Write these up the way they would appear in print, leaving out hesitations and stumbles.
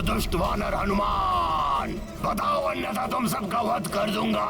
दुष्ट वानर हनुमान, बताओ अन्यथा तुम सबका वध कर दूंगा।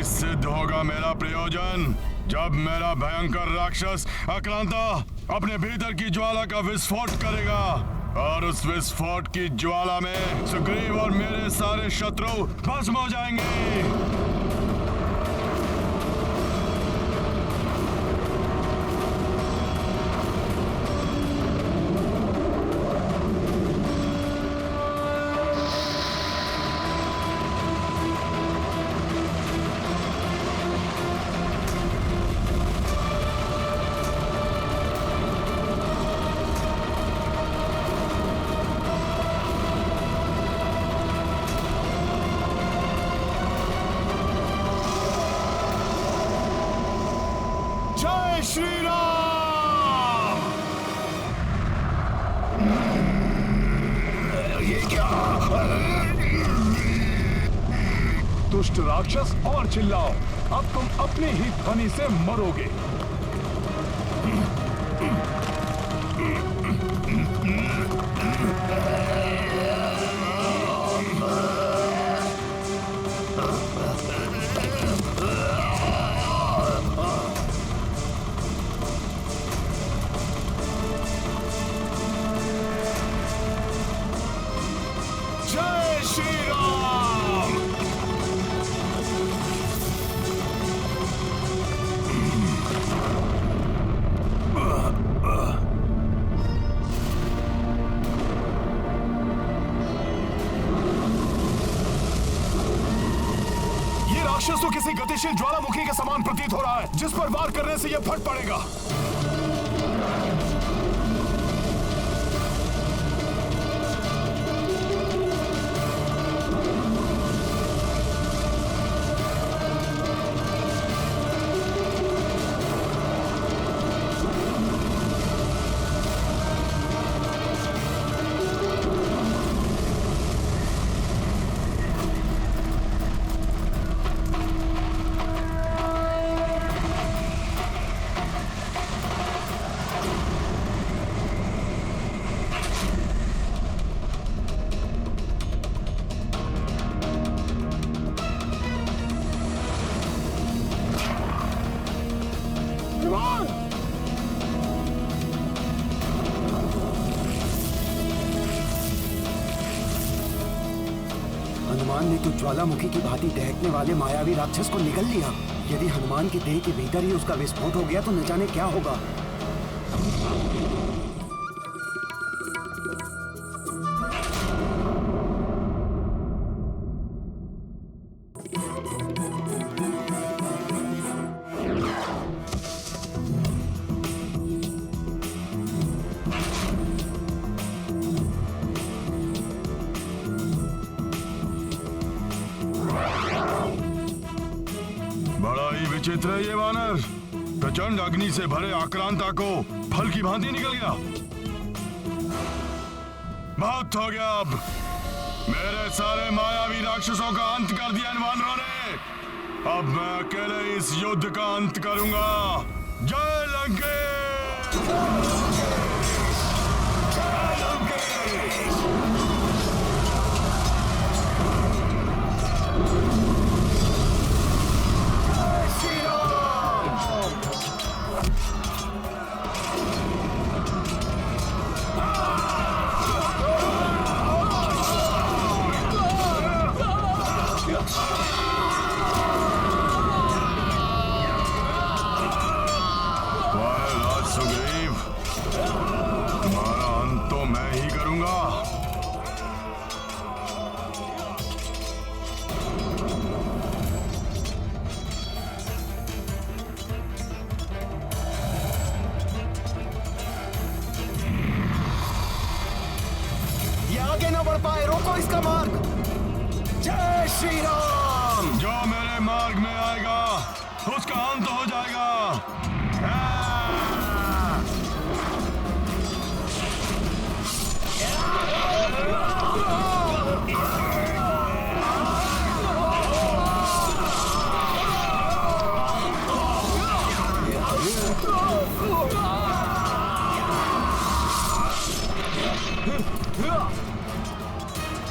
सिद्ध होगा मेरा प्रयोजन जब मेरा भयंकर राक्षस आक्रांता अपने भीतर की ज्वाला का विस्फोट करेगा और उस विस्फोट की ज्वाला में सुग्रीव और मेरे सारे शत्रु भस्म हो जाएंगे। दुष्ट राक्षस और चिल्लाओ, अब तुम अपनी ही ध्वनि से मरोगे। जय श्री राम। राक्षस तो किसी गतिशील ज्वालामुखी के समान प्रतीत हो रहा है, जिस पर वार करने से यह फट पड़ेगा। हनुमान ने तो ज्वालामुखी की भांति दहकने वाले मायावी राक्षस को निगल लिया। यदि हनुमान की देह के भीतर ही उसका विस्फोट हो गया तो न जाने क्या होगा। विचित्र है ये वानर, प्रचंड अग्नि से भरे आक्रांता को फल की भांति निकल गया। बहुत हो गया, अब मेरे सारे मायावी राक्षसों का अंत कर दिया इन वानरों ने। अब मैं अकेले इस युद्ध का अंत करूंगा। जय लंकेश। बढ़ पाए। रोको इसका मार्ग। जय श्री राम। जो मेरे मार्ग में आएगा उसका अंत हो जाएगा।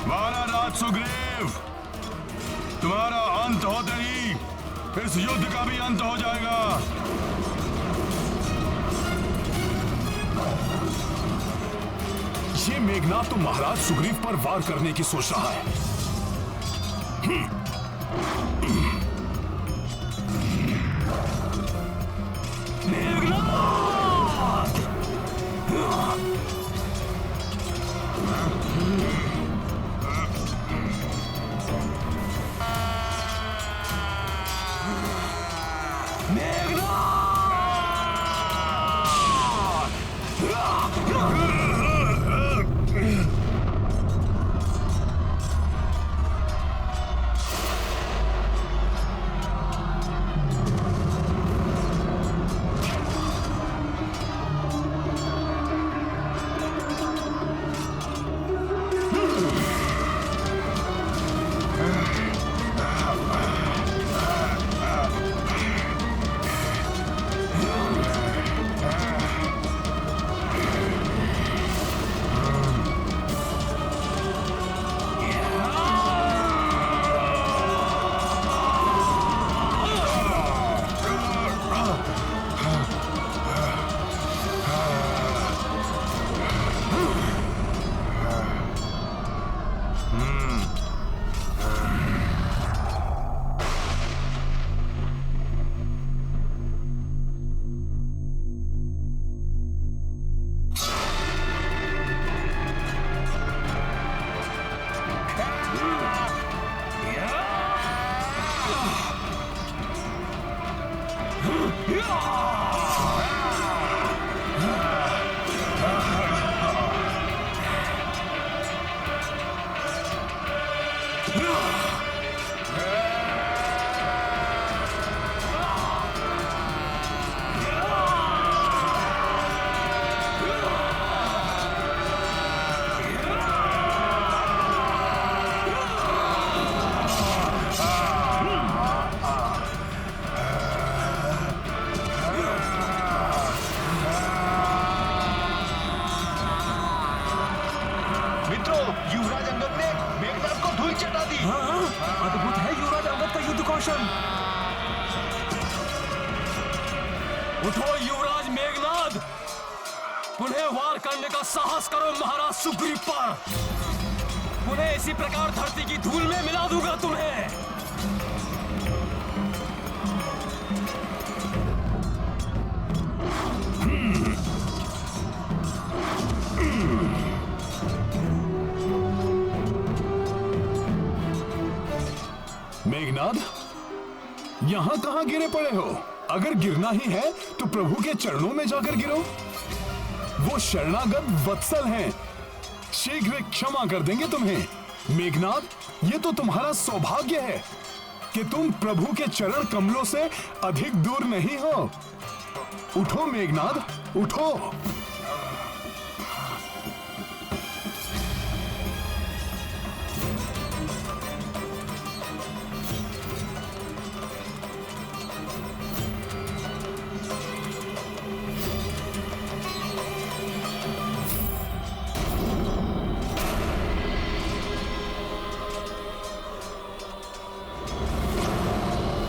महाराज सुग्रीव, तुम्हारा अंत होते ही इस युद्ध का भी अंत हो जाएगा। ये मेघनाद तो महाराज सुग्रीव पर वार करने की सोच रहा है। उठो युवराज मेघनाद, पुनः वार करने का साहस करो महाराज सुग्रीव पर। पुनः इसी प्रकार धरती की धूल में मिला दूंगा तुम्हें। मेघनाद, यहां कहां गिरे पड़े हो? अगर गिरना ही है तो प्रभु के चरणों में जाकर गिरो। वो शरणागत वत्सल हैं, शीघ्र क्षमा कर देंगे तुम्हें। मेघनाद, ये तो तुम्हारा सौभाग्य है कि तुम प्रभु के चरण कमलों से अधिक दूर नहीं हो। उठो मेघनाद, उठो।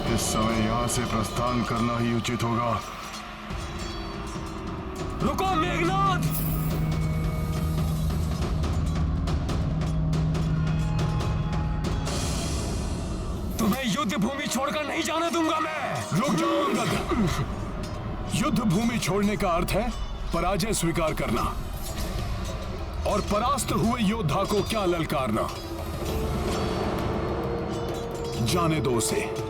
इस समय यहां से प्रस्थान करना ही उचित होगा। रुको मेघनाद, तुम्हें युद्ध भूमि छोड़कर नहीं जाने दूंगा मैं। रुक जाओ अंगद। युद्ध भूमि छोड़ने का अर्थ है पराजय स्वीकार करना और परास्त हुए योद्धा को क्या ललकारना। जाने दो उसे।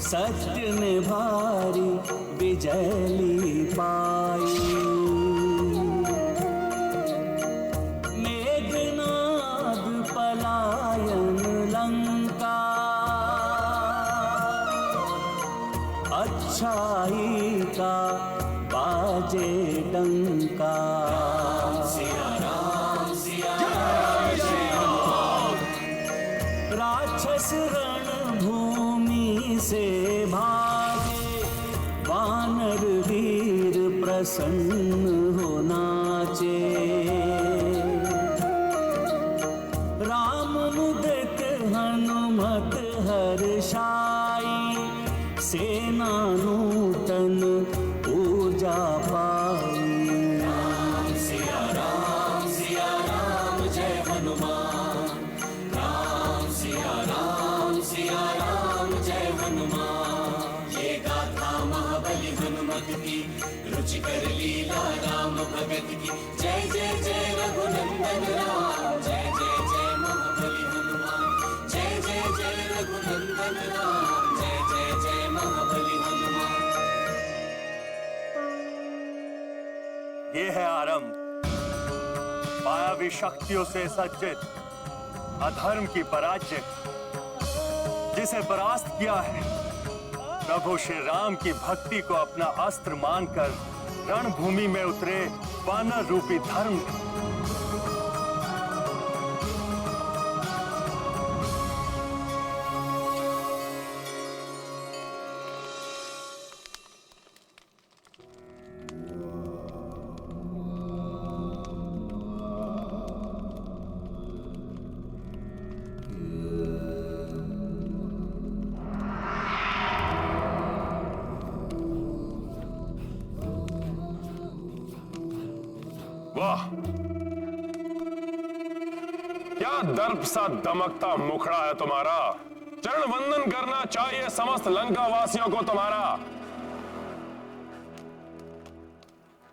सत्य ने भारी विजय ली पाई। मेघनाद पलायन लंका, अच्छाई का बाजे डंका। राक्षस रणभूमि से भागे, वानर वीर प्रसन्न हो नाचे। राम मुदित हनुमत हर्षाई, सेना नूतन ऊर्जा पाई। सिया राम जय हनुमान, राम सिया राम जय हनुमान। ये गाथा महाबली हनुमत की, रुचिकर लीला राम भगत की। जय जय जय रघुनंदन राम, जय जय जय महाबली हनुमान। जय जय जय रघुनंदन राम, जय जय जय महाबली हनुमान। ये है आरंभ, मायावी शक्तियों से सज्जित अधर्म की पराजय, जिसे परास्त किया है प्रभु श्री राम की भक्ति को अपना अस्त्र मानकर रणभूमि में उतरे वानर रूपी धर्म। वाह, क्या दर्प सा दमकता मुखड़ा है तुम्हारा। चरण वंदन करना चाहिए समस्त लंका वासियों को तुम्हारा।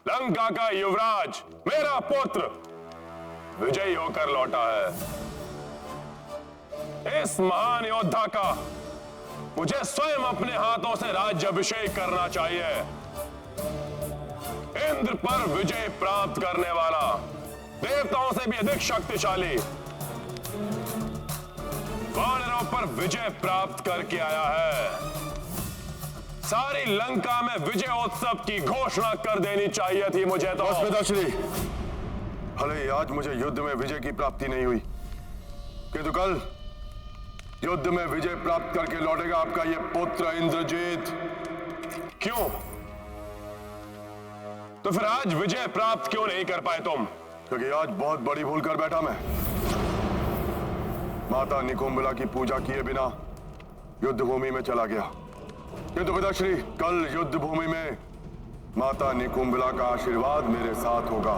लंका का युवराज मेरा पुत्र विजयी होकर लौटा है। इस महान योद्धा का मुझे स्वयं अपने हाथों से राज्याभिषेक करना चाहिए। इंद्र पर विजय प्राप्त करने वाला, देवताओं से भी अधिक शक्तिशाली, वानरों पर विजय प्राप्त करके आया है। सारी लंका में विजयोत्सव की घोषणा कर देनी चाहिए थी मुझे तो। पिताश्री, भले आज मुझे युद्ध में विजय की प्राप्ति नहीं हुई, किंतु कल युद्ध में विजय प्राप्त करके लौटेगा आपका यह पुत्र इंद्रजीत। क्यों? तो फिर आज विजय प्राप्त क्यों नहीं कर पाए तुम? क्योंकि आज बहुत बड़ी भूल कर बैठा मैं। माता निकुंभला की पूजा किए बिना युद्ध भूमि में चला गया, किंतु पिताश्री कल युद्ध भूमि में माता निकुंभला का आशीर्वाद मेरे साथ होगा।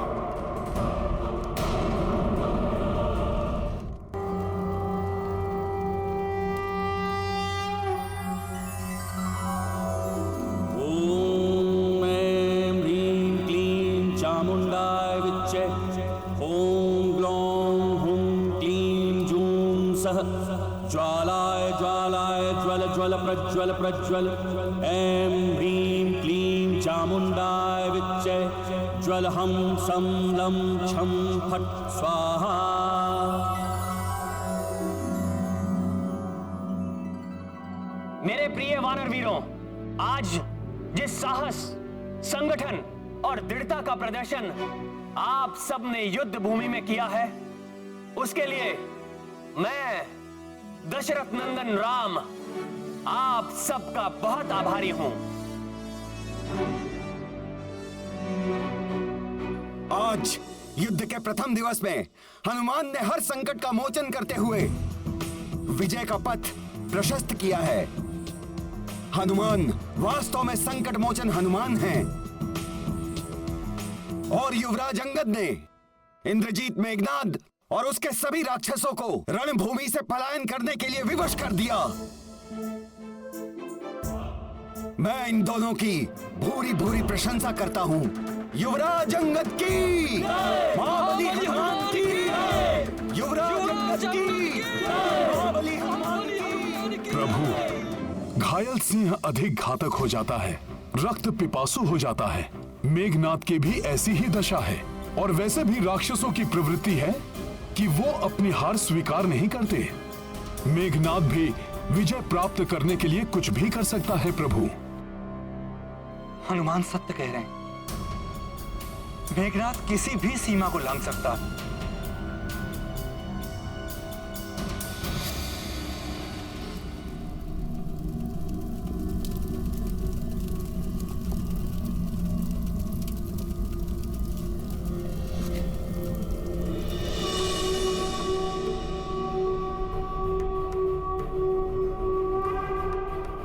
ज्वालाय ज्वालाय ज्वल ज्वल प्रज्वल प्रज्वल। ऐं ह्रीं क्लीं चामुंडाय विच्चे ज्वल हम सम लं छं फट स्वाहा। मेरे प्रिय वानर वीरों, आज जिस साहस, संगठन और दृढ़ता का प्रदर्शन आप सब ने युद्ध भूमि में किया है, उसके लिए मैं दशरथ नंदन राम आप सबका बहुत आभारी हूं। आज युद्ध के प्रथम दिवस में हनुमान ने हर संकट का मोचन करते हुए विजय का पथ प्रशस्त किया है। हनुमान वास्तव में संकट मोचन हनुमान हैं। और युवराज अंगद ने इंद्रजीत मेघनाद और उसके सभी राक्षसों को रणभूमि से पलायन करने के लिए विवश कर दिया। मैं इन दोनों की भूरी भूरी प्रशंसा करता हूं। युवराज अंगद की, महाबली हनुमान की, युवराज अंगद की, महाबली हनुमान की। प्रभु, घायल सिंह अधिक घातक हो जाता है, रक्त पिपासु हो जाता है। मेघनाद की भी ऐसी ही दशा है। और वैसे भी राक्षसों की प्रवृत्ति है कि वो अपनी हार स्वीकार नहीं करते। मेघनाद भी विजय प्राप्त करने के लिए कुछ भी कर सकता है प्रभु। हनुमान सत्य कह रहे हैं। मेघनाद किसी भी सीमा को लांघ सकता है।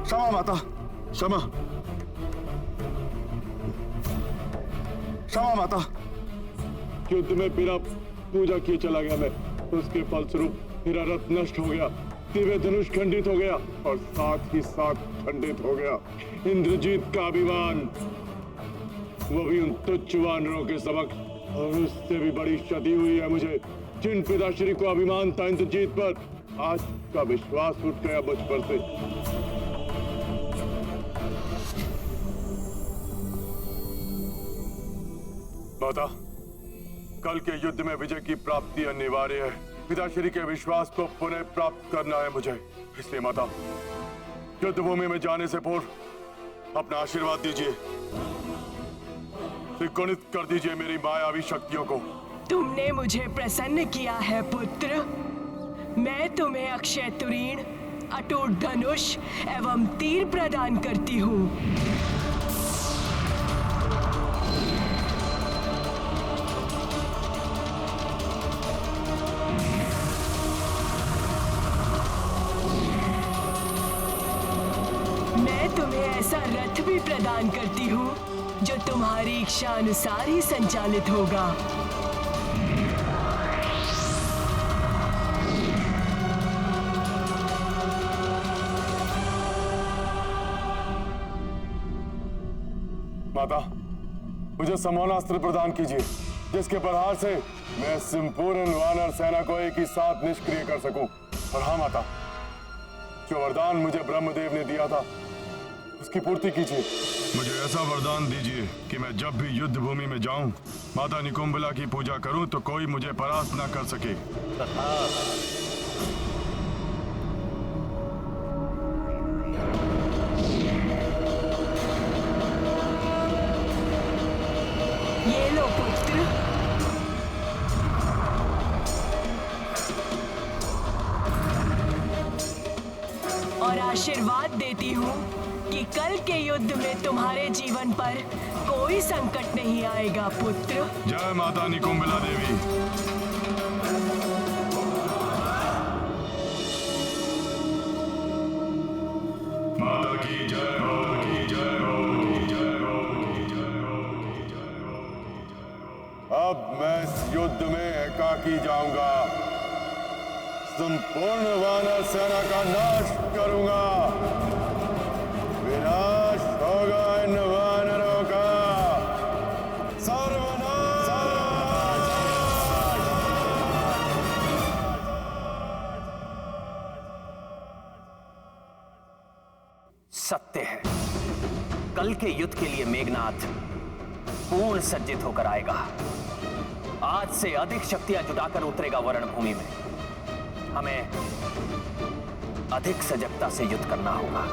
क्षमा माता, क्षमा, क्षमा माता। युद्ध में बिना पूजा किए चला गया मैं। उसके फलस्वरूप मेरा रथ नष्ट हो गया, दिव्य धनुष खंडित हो गया और साथ ही साथ खंडित हो गया इंद्रजीत का अभिमान, वो भी उन तुच्छ वानरों के समक्ष। और उससे भी बड़ी क्षति हुई है मुझे। जिन पिताश्री को अभिमान था इंद्रजीत पर, आज का विश्वास उठ गया मुझ पर से। माता, कल के युद्ध में विजय की प्राप्ति अनिवार्य है। पिताश्री के विश्वास को पुनः प्राप्त करना है मुझे। इसलिए माता, युद्ध भूमि में जाने से पूर्व अपना आशीर्वाद दीजिए, त्रिगुणित कर दीजिए मेरी मायावी शक्तियों को। तुमने मुझे प्रसन्न किया है पुत्र। मैं तुम्हें अक्षय तुरीण, अटूट धनुष एवं तीर प्रदान करती हूँ। तुम्हें ऐसा रथ भी प्रदान करती हूँ जो तुम्हारी इच्छा अनुसार ही संचालित होगा। माता, मुझे समोनास्त्र प्रदान कीजिए, जिसके प्रहार से मैं संपूर्ण वानर सेना को एक ही साथ निष्क्रिय कर सकूं। और हाँ माता, जो वरदान मुझे ब्रह्मदेव ने दिया था, उसकी पूर्ति कीजिए। मुझे ऐसा वरदान दीजिए कि मैं जब भी युद्ध भूमि में जाऊं, माता निकुंभला की पूजा करूं तो कोई मुझे परास्त न कर सके। ये लो पुत्र। और आशीर्वाद देती हूँ कि कल के युद्ध में तुम्हारे जीवन पर कोई संकट नहीं आएगा पुत्र। जय माता निकुंभला देवी। माता की जय हो, की जय हो, की जय हो, की जय हो, की जय हो। अब मैं इस युद्ध में एकाकी जाऊंगा, संपूर्ण वानर सेना का नाश करूंगा। विनाश होगा इन वानरों का, सर्वनाश। सत्य है, कल के युद्ध के लिए मेघनाद पूर्ण सज्जित होकर आएगा। आज से अधिक शक्तियां जुटाकर उतरेगा वरण भूमि में। हमें अधिक सजगता से युद्ध करना होगा।